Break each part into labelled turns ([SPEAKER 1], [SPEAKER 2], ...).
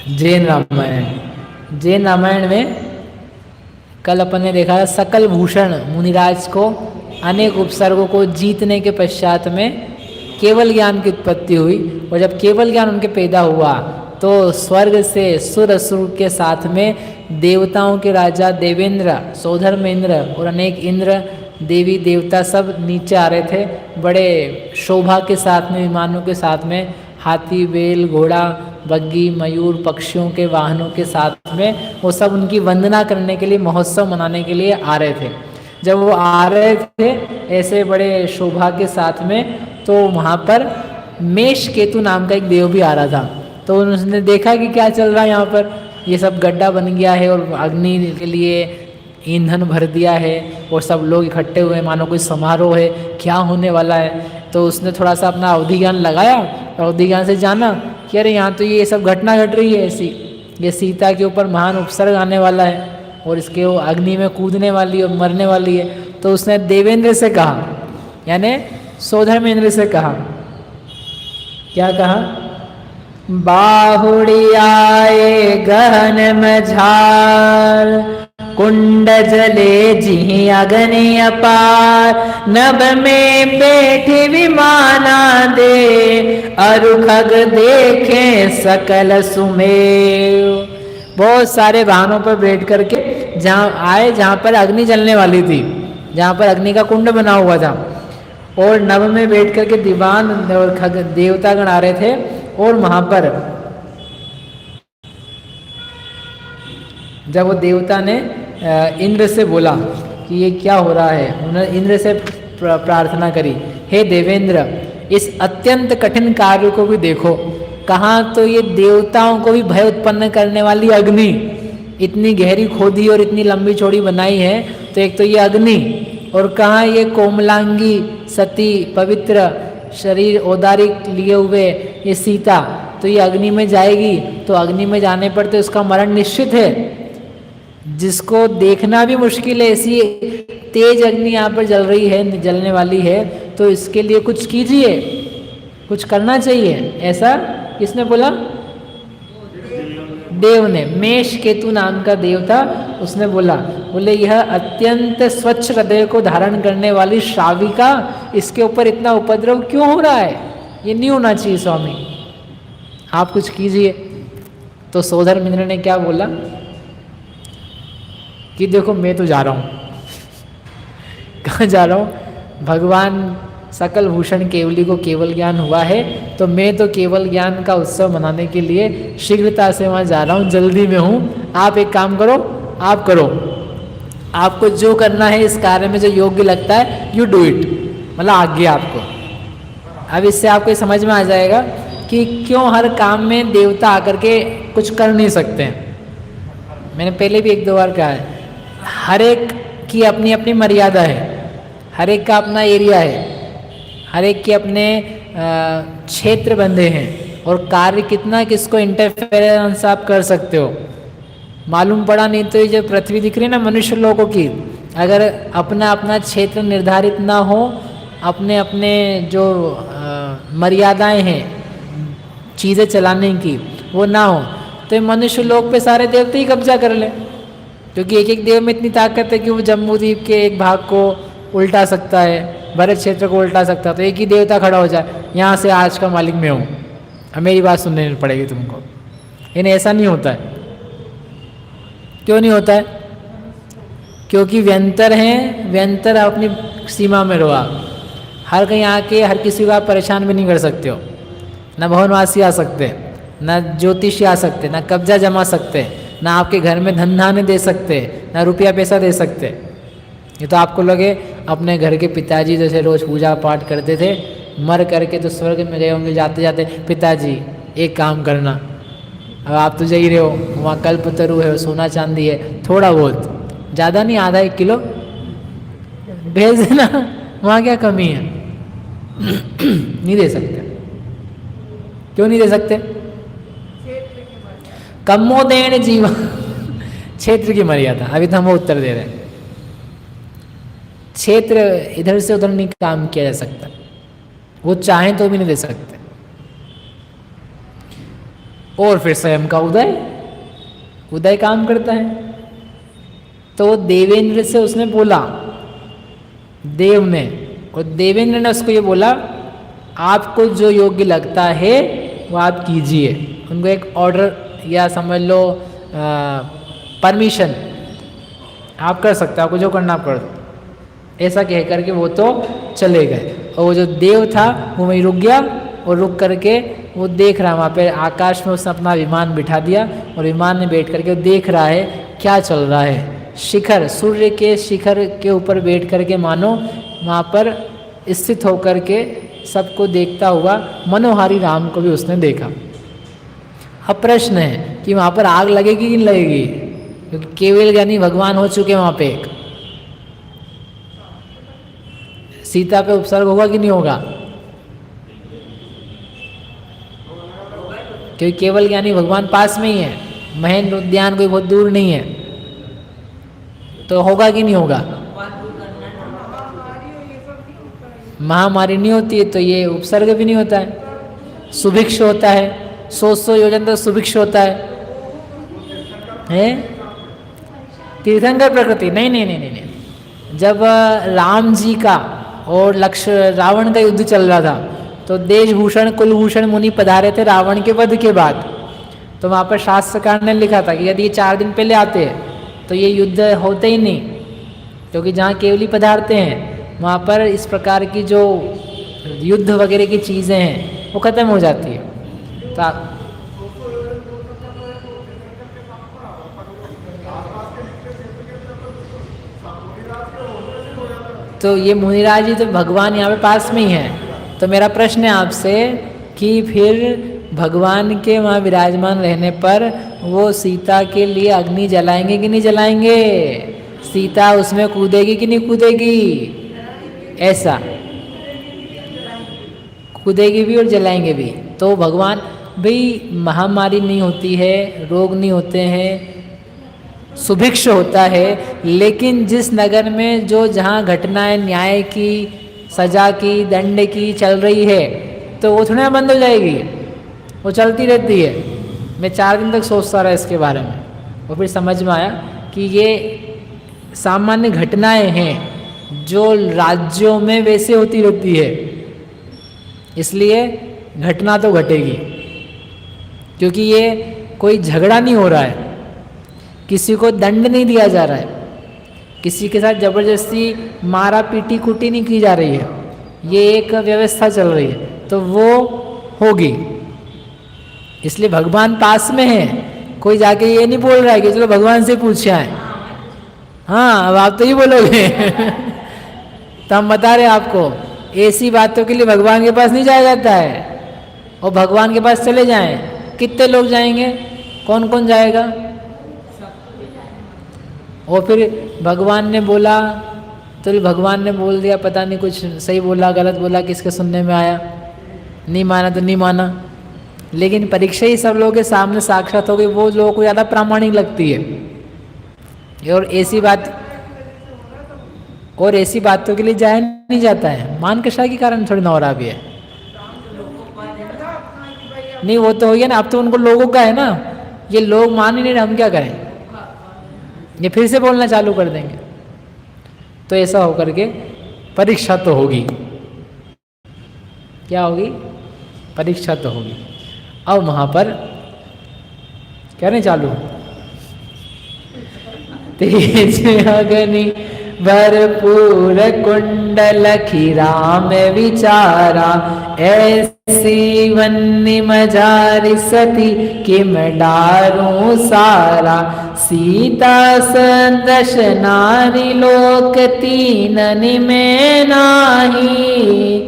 [SPEAKER 1] जैन रामायण। जैन रामायण में कल अपन ने देखा था सकल भूषण मुनिराज को अनेक उपसर्गों को जीतने के पश्चात में केवल ज्ञान की उत्पत्ति हुई, और जब केवल ज्ञान उनके पैदा हुआ तो स्वर्ग से सुर असुर के साथ में देवताओं के राजा देवेंद्र, सौधर्मेंद्र और अनेक इंद्र देवी देवता सब नीचे आ रहे थे, बड़े शोभा के साथ में, विमानों के साथ में, हाथी बैल घोड़ा बग्गी मयूर पक्षियों के वाहनों के साथ में, वो सब उनकी वंदना करने के लिए, महोत्सव मनाने के लिए आ रहे थे। जब वो आ रहे थे ऐसे बड़े शोभा के साथ में, तो वहाँ पर मेष केतु नाम का एक देव भी आ रहा था। तो उसने देखा कि क्या चल रहा है यहाँ पर, ये सब गड्ढा बन गया है और अग्नि के लिए ईंधन भर दिया है और सब लोग इकट्ठे हुए, मानो कोई समारोह है, क्या होने वाला है। तो उसने थोड़ा सा अपना अवधि ज्ञान लगाया, अवधि ज्ञान से जाना कि अरे यहाँ तो ये सब घटना घट रही है ऐसी, ये सीता के ऊपर महान उपसर्ग आने वाला है और इसके वो अग्नि में कूदने वाली है और मरने वाली है। तो उसने देवेंद्र से कहा, यानी सौधर्मेंद्र से कहा, क्या कहा, बाहुड़ियाए गहन मझार कुंड जले जी अग्नि अपार, नभ में बैठे विमाना दे अरु खग देखे सकल सुमेव। बहुत सारे वाहनों पर बैठ करके जहाँ आए जहाँ पर अग्नि जलने वाली थी, जहाँ पर अग्नि का कुंड बना हुआ था, और नभ में बैठ करके दीवान और खग देवतागण आ रहे थे। और वहाँ पर जब वो देवता ने इंद्र से बोला कि ये क्या हो रहा है, उन्होंने इंद्र से प्रार्थना करी, हे देवेंद्र इस अत्यंत कठिन कार्य को भी देखो, कहाँ तो ये देवताओं को भी भय उत्पन्न करने वाली अग्नि इतनी गहरी खोदी और इतनी लंबी चौड़ी बनाई है, तो एक तो ये अग्नि, और कहाँ ये कोमलांगी सती पवित्र शरीर औदारिक लिए हुए ये सीता, तो ये अग्नि में जाएगी, तो अग्नि में जाने पर तो इसका मरण निश्चित है, जिसको देखना भी मुश्किल है, ऐसी तेज अग्नि यहाँ पर जल रही है, जलने वाली है, तो इसके लिए कुछ कीजिए, कुछ करना चाहिए। ऐसा किसने बोला? देव ने, मेष केतु नाम का देव था, उसने बोला, बोले यह अत्यंत स्वच्छ हृदय को धारण करने वाली श्राविका, इसके ऊपर इतना उपद्रव क्यों हो रहा है, ये नहीं होना चाहिए स्वामी, आप कुछ कीजिए। तो सौधर्मेंद्र ने क्या बोला कि देखो मैं तो जा रहा हूँ। कहाँ जा रहा हूँ? भगवान सकल भूषण केवली को केवल ज्ञान हुआ है, तो मैं तो केवल ज्ञान का उत्सव मनाने के लिए शीघ्रता से वहाँ जा रहा हूँ, जल्दी में हूँ। आप एक काम करो, आप करो, आपको जो करना है इस कार्य में जो योग्य लगता है, यू डू इट, मतलब आज्ञा आपको। अब इससे आपको ये समझ में आ जाएगा कि क्यों हर काम में देवता आकर के कुछ कर नहीं सकते हैं। मैंने पहले भी एक दो बार कहा है, हर एक की अपनी अपनी मर्यादा है, हर एक का अपना एरिया है, हर एक के अपने क्षेत्र बंधे हैं, और कार्य कितना किसको इंटरफेरेंस आप कर सकते हो मालूम पड़ा नहीं। तो ये जो पृथ्वी दिख रही है ना मनुष्य लोगों की, अगर अपना अपना क्षेत्र निर्धारित ना हो, अपने अपने जो मर्यादाएं हैं चीज़ें चलाने की वो ना हो, तो मनुष्य लोग पे सारे देवते ही कब्जा कर ले, क्योंकि एक एक देव में इतनी ताकत है कि वो जम्बूद्वीप के एक भाग को उल्टा सकता है, भरत क्षेत्र को उल्टा सकता है। तो एक ही देवता खड़ा हो जाए, यहाँ से आज का मालिक मैं हूँ, अब मेरी बात सुननी पड़ेगी तुमको। लेकिन ऐसा नहीं होता है। क्यों नहीं होता है? क्योंकि व्यंतर हैं, व्यंतर अपनी सीमा में रहो आप। हर कहीं आके हर किसी को आप परेशान भी नहीं कर सकते हो, ना भवनवासी आ सकते, ना ज्योतिषी आ सकते, ना कब्जा जमा सकते, ना आपके घर में धन धान्य दे सकते, ना रुपया पैसा दे सकते। ये तो आपको लगे अपने घर के पिताजी जैसे रोज़ पूजा पाठ करते थे, मर करके तो स्वर्ग में गए होंगे, जाते जाते पिताजी एक काम करना, अब आप तो जा ही रहे हो, वहाँ कल्पतरु है, सोना चांदी है, थोड़ा बहुत, ज़्यादा नहीं, आधा 1 किलो भेज देना, वहाँ क्या कमी है? नहीं दे सकते। क्यों नहीं दे सकते? कम्मोदेन जीवा क्षेत्र की मर्यादा। अभी तो हम उत्तर दे रहे हैं, क्षेत्र इधर से उधर नहीं काम किया जा सकता, वो चाहें तो भी नहीं दे सकते। और फिर स्वयं का उदय, उदय काम करता है। तो देवेंद्र से उसने बोला, देव ने, और देवेंद्र ने उसको ये बोला आपको जो योग्य लगता है वो आप कीजिए। उनको एक ऑर्डर या समझ लो परमिशन, आप कर सकते हो, आपको जो करना आप कर दो, ऐसा कह करके वो तो चले गए। और वो जो देव था वो वहीं रुक गया, और रुक करके वो देख रहा, वहाँ पे आकाश में उसने अपना विमान बिठा दिया, और विमान में बैठ करके वो देख रहा है क्या चल रहा है। शिखर, सूर्य के शिखर के ऊपर बैठ करके मानो वहाँ पर स्थित होकर के सबको देखता हुआ मनोहारी राम को भी उसने देखा। अब प्रश्न है कि वहाँ पर आग लगेगी कि नहीं लगेगी, क्योंकि केवल ज्ञानी भगवान हो चुके वहाँ पे। एक सीता पे उपसर्ग होगा कि नहीं होगा, क्योंकि केवल ज्ञानी भगवान पास में ही है, महेंद्र उद्यान कोई बहुत दूर नहीं है, तो होगा कि नहीं होगा। महामारी नहीं होती है तो ये उपसर्ग भी नहीं होता है, सुभिक्ष होता है, 100 योजन तो सुभिक्ष होता है? तीर्थंकर प्रकृति नहीं नहीं नहीं नहीं नहीं। जब राम जी का और रावण का युद्ध चल रहा था तो देशभूषण कुलभूषण मुनि पधारे थे रावण के वध के बाद। तो वहाँ पर शास्त्रकार ने लिखा था कि यदि ये 4 दिन पहले आते हैं तो ये युद्ध होते ही नहीं, क्योंकि जहाँ केवली पधारते हैं वहाँ पर इस प्रकार की जो युद्ध वगैरह की चीज़ें हैं वो खत्म हो जाती है। तो ये मुनिराज जी तो भगवान यहाँ पे पास में ही है। तो मेरा प्रश्न है आपसे कि फिर भगवान के वहाँ विराजमान रहने पर वो सीता के लिए अग्नि जलाएंगे कि नहीं जलाएंगे, सीता उसमें कूदेगी कि नहीं कूदेगी, ऐसा कूदेगी भी और जलाएंगे भी। तो भगवान भाई महामारी नहीं होती है, रोग नहीं होते हैं, सुभिक्ष होता है, लेकिन जिस नगर में जो जहाँ घटनाएं न्याय की, सजा की, दंड की चल रही है तो वो थोड़ा बंद हो जाएगी, वो चलती रहती है। मैं 4 दिन तक सोचता रहा इसके बारे में, और फिर समझ में आया कि ये सामान्य घटनाएं हैं जो राज्यों में वैसे होती रहती है, इसलिए घटना तो घटेगी, क्योंकि ये कोई झगड़ा नहीं हो रहा है, किसी को दंड नहीं दिया जा रहा है, किसी के साथ जबरदस्ती मारा पीटी कुटी नहीं की जा रही है, ये एक व्यवस्था चल रही है, तो वो होगी। इसलिए भगवान पास में है, कोई जाके ये नहीं बोल रहा है कि चलो भगवान से पूछे आए। हाँ अब आप तो ही बोलोगे तो हम बता रहे आपको, ऐसी बातों के लिए भगवान के पास नहीं जाया जाता है। और भगवान के पास चले जाएं, कितने लोग जाएंगे, कौन कौन जाएगा। और फिर भगवान ने बोला तो भगवान ने बोल दिया, पता नहीं कुछ सही बोला गलत बोला, किसके सुनने में आया, नहीं माना तो नहीं माना। लेकिन परीक्षा ही सब लोगों के सामने साक्षात हो गई, वो लोगों को ज़्यादा प्रामाणिक लगती है। और ऐसी बातों के लिए जाया नहीं जाता है, मान कषा के कारण थोड़ी ना हो रहा भी है। नहीं वो तो हो गया ना, अब तो उनको लोगों का है ना, ये लोग मान ही नहीं रहे, हम क्या करें, ये फिर से बोलना चालू कर देंगे। तो ऐसा होकर के परीक्षा तो होगी, क्या होगी, परीक्षा तो होगी। अब वहाँ पर कहने चालू, तेज अग्नि भरपूर कुंडल खीराम विचारा, ऐसी वन्य मजारी सती किम डारूं सारा, सीता सदृश नारी लोक तीनन में नाही,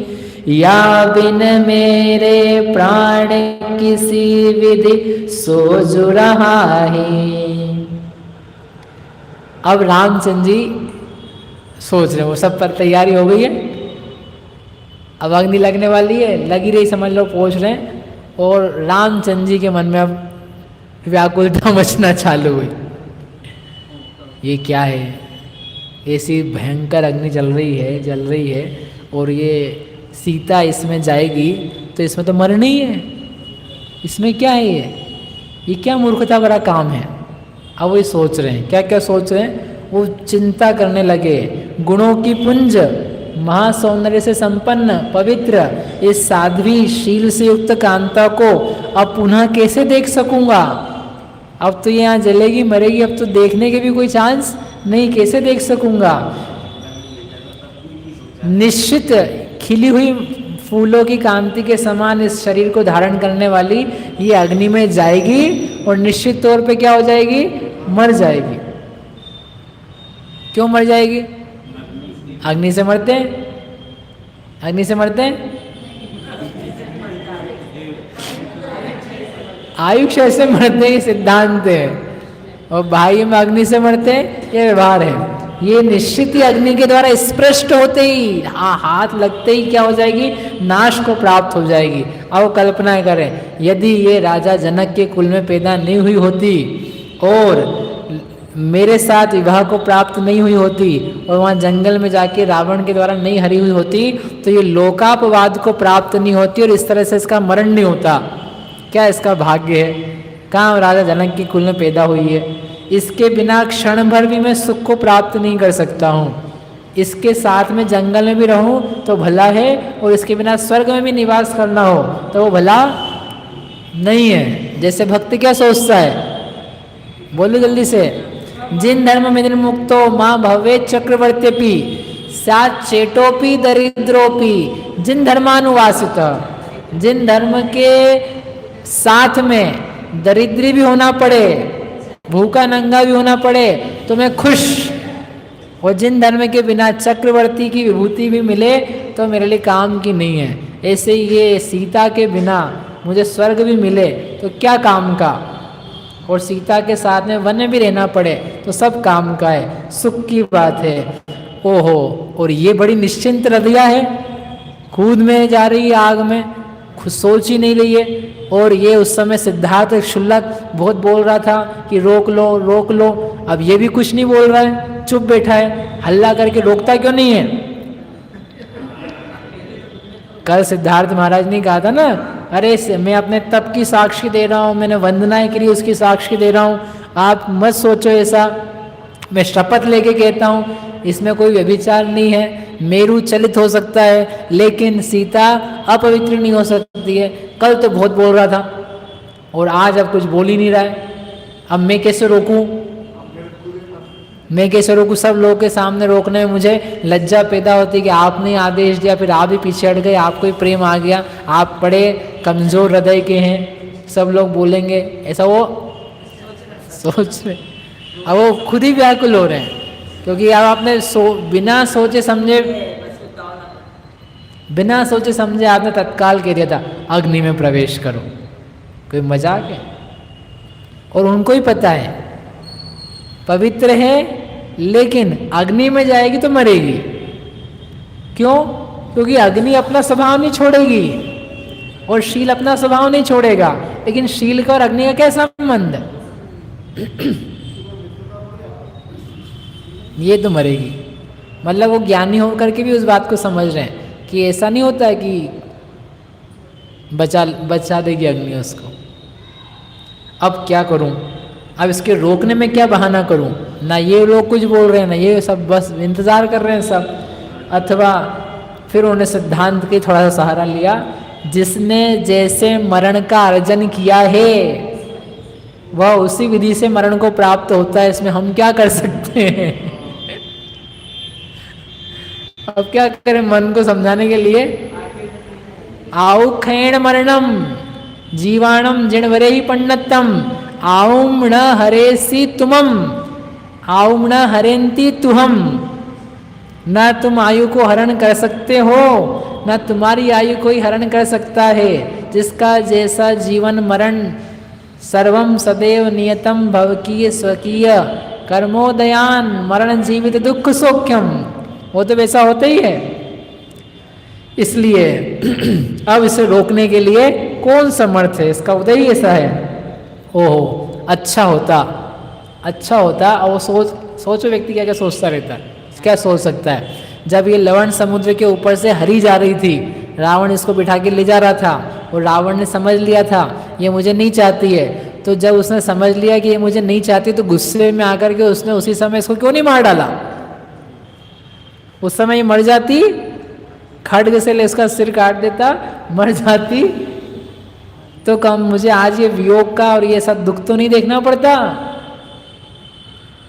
[SPEAKER 1] या बिन मेरे प्राण किसी विधि सोजु रहा है। अब रामचंद्र जी सोच रहे, वो सब पर तैयारी हो गई है, अब अग्नि लगने वाली है, लगी रही समझ लो, पहुँच रहे हैं। और रामचंद्र जी के मन में अब व्याकुलता मचना चालू हुई, ये क्या है, ऐसी भयंकर अग्नि जल रही है, और ये सीता इसमें जाएगी तो इसमें तो मरनी है, इसमें क्या है ये, ये क्या मूर्खता भरा काम है। अब वो सोच रहे हैं, क्या क्या सोच रहे हैं, वो चिंता करने लगे। गुणों की पुंज, महासौंदर्य से संपन्न, पवित्र इस साध्वी शील से युक्त कांता को अब पुनः कैसे देख सकूंगा। अब तो ये यहाँ जलेगी मरेगी, अब तो देखने के भी कोई चांस नहीं, कैसे देख सकूंगा। निश्चित खिली हुई फूलों की कांति के समान इस शरीर को धारण करने वाली ये अग्नि में जाएगी और निश्चित तौर पे क्या हो जाएगी, मर जाएगी। क्यों मर जाएगी? अग्नि से मरते हैं, अग्नि से मरते हैं, आयुष्य से मरते हैं, सिद्धांत है। और बाह्य में अग्नि से मरते हैं, ये व्यवहार है। ये निश्चित ही अग्नि के द्वारा स्पृष्ट होते ही, हाथ लगते ही क्या हो जाएगी, नाश को प्राप्त हो जाएगी। अब कल्पना करें, यदि ये राजा जनक के कुल में पैदा नहीं हुई होती और मेरे साथ विवाह को प्राप्त नहीं हुई होती और वहाँ जंगल में जाके रावण के द्वारा नहीं हरी हुई होती, तो ये लोकापवाद को प्राप्त नहीं होती और इस तरह से इसका मरण नहीं होता। क्या इसका भाग्य है? कहाँ राजा जनक की कुल में पैदा हुई है। इसके बिना क्षण भर भी मैं सुख को प्राप्त नहीं कर सकता हूँ। इसके साथ में जंगल में भी रहूं तो भला है, और इसके बिना स्वर्ग में भी निवास करना हो तो वो भला नहीं है। जैसे भक्त क्या सोचता है, बोलो जल्दी से। जिन धर्म में मुक्तो माँ भवे चक्रवर्त्यपि सात चेटोपी दरिद्रोपी, जिन धर्मानुवासित, जिन धर्म के साथ में दरिद्री भी होना पड़े, भूखा नंगा भी होना पड़े तो मैं खुश, और जिन धर्म के बिना चक्रवर्ती की विभूति भी मिले तो मेरे लिए काम की नहीं है। ऐसे ही ये सीता के बिना मुझे स्वर्ग भी मिले तो क्या काम का, और सीता के साथ में वन में भी रहना पड़े तो सब काम का है, सुख की बात है। ओहो, और ये बड़ी निश्चिंत हृदया है, कूद में जा रही है आग में, खुद सोच ही नहीं रही है। और ये उस समय सिद्धार्थ शुल्लक बहुत बोल रहा था कि रोक लो रोक लो, अब ये भी कुछ नहीं बोल रहा है, चुप बैठा है। हल्ला करके रोकता क्यों नहीं है? कल सिद्धार्थ महाराज ने कहा था ना, अरे मैं अपने तप की साक्षी दे रहा हूँ, मैंने वंदनाएं करी उसकी साक्षी दे रहा हूँ, आप मत सोचो ऐसा। मैं शपथ लेके कहता हूँ इसमें कोई व्यभिचार नहीं है, मेरु चलित हो सकता है लेकिन सीता अपवित्र नहीं हो सकती है। कल तो बहुत बोल रहा था और आज अब कुछ बोल ही नहीं रहा है। अब मैं कैसे रोकूं, मैं कैसे रोकूं? सब लोगों के सामने रोकने में मुझे लज्जा पैदा होती कि आपने आदेश दिया, फिर आप भी पीछे हट गए, आपको ही प्रेम आ गया, आप बड़े कमजोर हृदय के हैं, सब लोग बोलेंगे ऐसा। वो सोच रहे, अब वो खुद ही व्याकुल हो रहे हैं क्योंकि अब आपने बिना सोचे समझे आपने तत्काल कह दिया था अग्नि में प्रवेश करो। कोई मजाक है? और उनको ही पता है पवित्र है लेकिन अग्नि में जाएगी तो मरेगी। क्यों? क्योंकि अग्नि अपना स्वभाव नहीं छोड़ेगी और शील अपना स्वभाव नहीं छोड़ेगा। लेकिन शील का और अग्नि का क्या संबंध? ये तो मरेगी। मतलब वो ज्ञानी होकर के भी उस बात को समझ रहे हैं कि ऐसा नहीं होता है कि बचा देगी अग्नि उसको। अब क्या करूं? अब इसके रोकने में क्या बहाना करूं? ना ये लोग कुछ बोल रहे हैं, ना ये सब बस इंतजार कर रहे हैं सब। अथवा फिर उन्होंने सिद्धांत के थोड़ा सा सहारा लिया, जिसने जैसे मरण का अर्जन किया है वह उसी विधि से मरण को प्राप्त होता है, इसमें हम क्या कर सकते हैं? अब क्या करें मन को समझाने के लिए? आउखेण मरणम जीवाणम जिणवरे ही पंडतम आउम न हरेसी तुमम आउम न हरेंती तुहम। न तुम आयु को हरण कर सकते हो, न तुम्हारी आयु कोई हरण कर सकता है। जिसका जैसा जीवन मरण सर्वम सदैव नियतम भवकीय स्वकीय कर्मोदयान मरण जीवित दुख सौख्यम, वो तो वैसा होता ही है। इसलिए अब इसे रोकने के लिए कौन समर्थ है? इसका उदय ही ऐसा है। ओहो, अच्छा होता और वो सोचो व्यक्ति क्या क्या सोचता रहता है, क्या सोच सकता है? जब ये लवण समुद्र के ऊपर से हरी जा रही थी, रावण इसको बिठा के ले जा रहा था और रावण ने समझ लिया था ये मुझे नहीं चाहती है, तो जब उसने समझ लिया कि ये मुझे नहीं चाहती, तो गुस्से में आकर के उसने उसी समय इसको क्यों नहीं मार डाला? उस समय ये मर जाती, खड्ग से ले उसका सिर काट देता, मर जाती, तो कम मुझे आज ये वियोग का और ये सब दुख तो नहीं देखना पड़ता।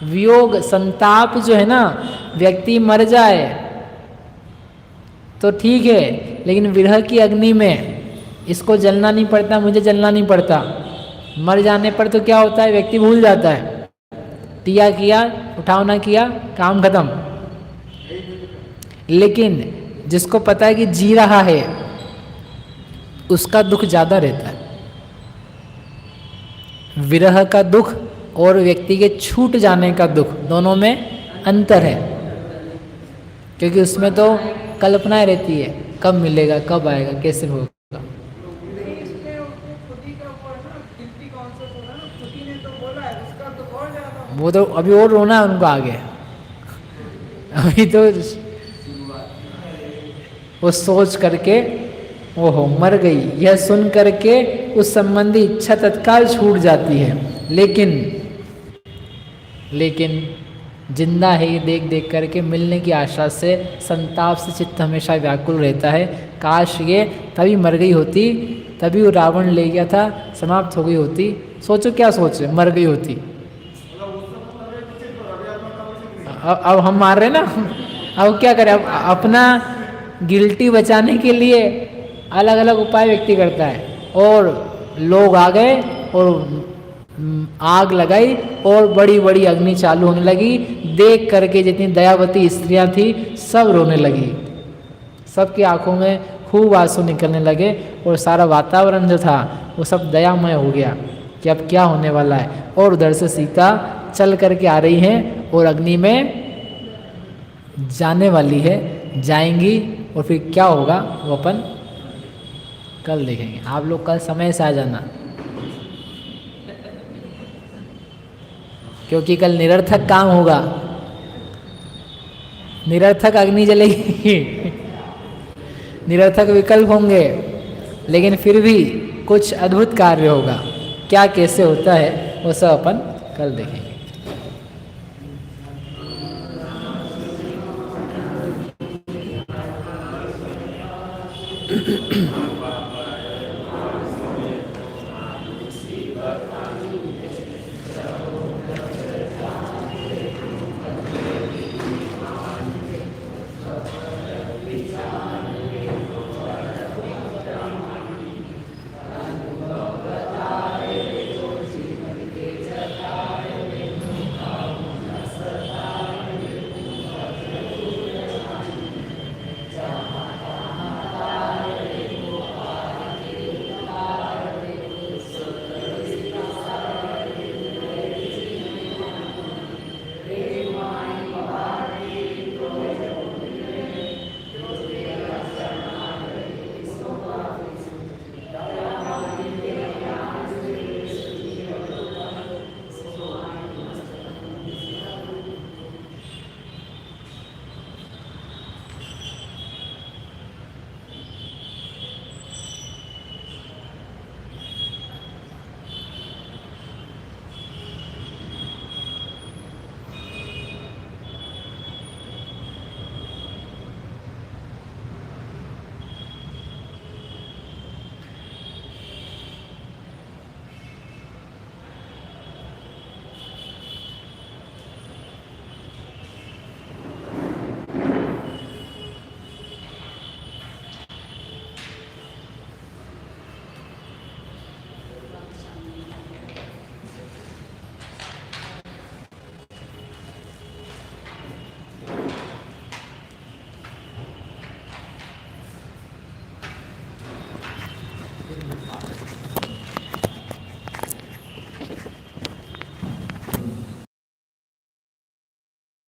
[SPEAKER 1] वियोग संताप जो है ना, व्यक्ति मर जाए तो ठीक है, लेकिन विरह की अग्नि में इसको जलना नहीं पड़ता, मुझे जलना नहीं पड़ता। मर जाने पर तो क्या होता है, व्यक्ति भूल जाता है, दिया किया, उठाव ना किया, काम खत्म। लेकिन जिसको पता है कि जी रहा है, उसका दुख ज्यादा रहता है। विरह का दुख और व्यक्ति के छूट जाने का दुख, दोनों में अंतर है, क्योंकि उसमें तो कल्पनाएं रहती है, कब मिलेगा, कब आएगा, कैसे होगा। वो तो अभी और रोना है उनको आगे, अभी तो वो सोच करके ओहो मर गई, यह सुन करके उस संबंधी इच्छा तत्काल छूट जाती है। लेकिन जिंदा है ये देख देख करके मिलने की आशा से, संताप से चित्त हमेशा व्याकुल रहता है। काश ये तभी मर गई होती, तभी वो रावण ले गया था, समाप्त हो गई होती। सोचो क्या सोच रहे, मर गई होती। अब हम मार रहे ना, अब क्या करें, अब अपना गिल्टी बचाने के लिए अलग अलग उपाय व्यक्ति करता है, और लोग आ गए और आग लगाई और बड़ी बड़ी अग्नि चालू होने लगी। देख करके जितनी दयावती स्त्रियां थी सब रोने लगी, सबकी आंखों में खूब आंसू निकलने लगे, और सारा वातावरण जो था वो सब दयामय हो गया कि अब क्या होने वाला है। और उधर से सीता चल करके आ रही हैं और अग्नि में जाने वाली है, जाएंगी, और फिर क्या होगा वो अपन कल देखेंगे। आप लोग कल समय से आ जाना, क्योंकि कल निरर्थक काम होगा, निरर्थक अग्नि जलेगी, निरर्थक विकल्प होंगे, लेकिन फिर भी कुछ अद्भुत कार्य होगा। क्या कैसे होता है वो सब अपन कल देखेंगे।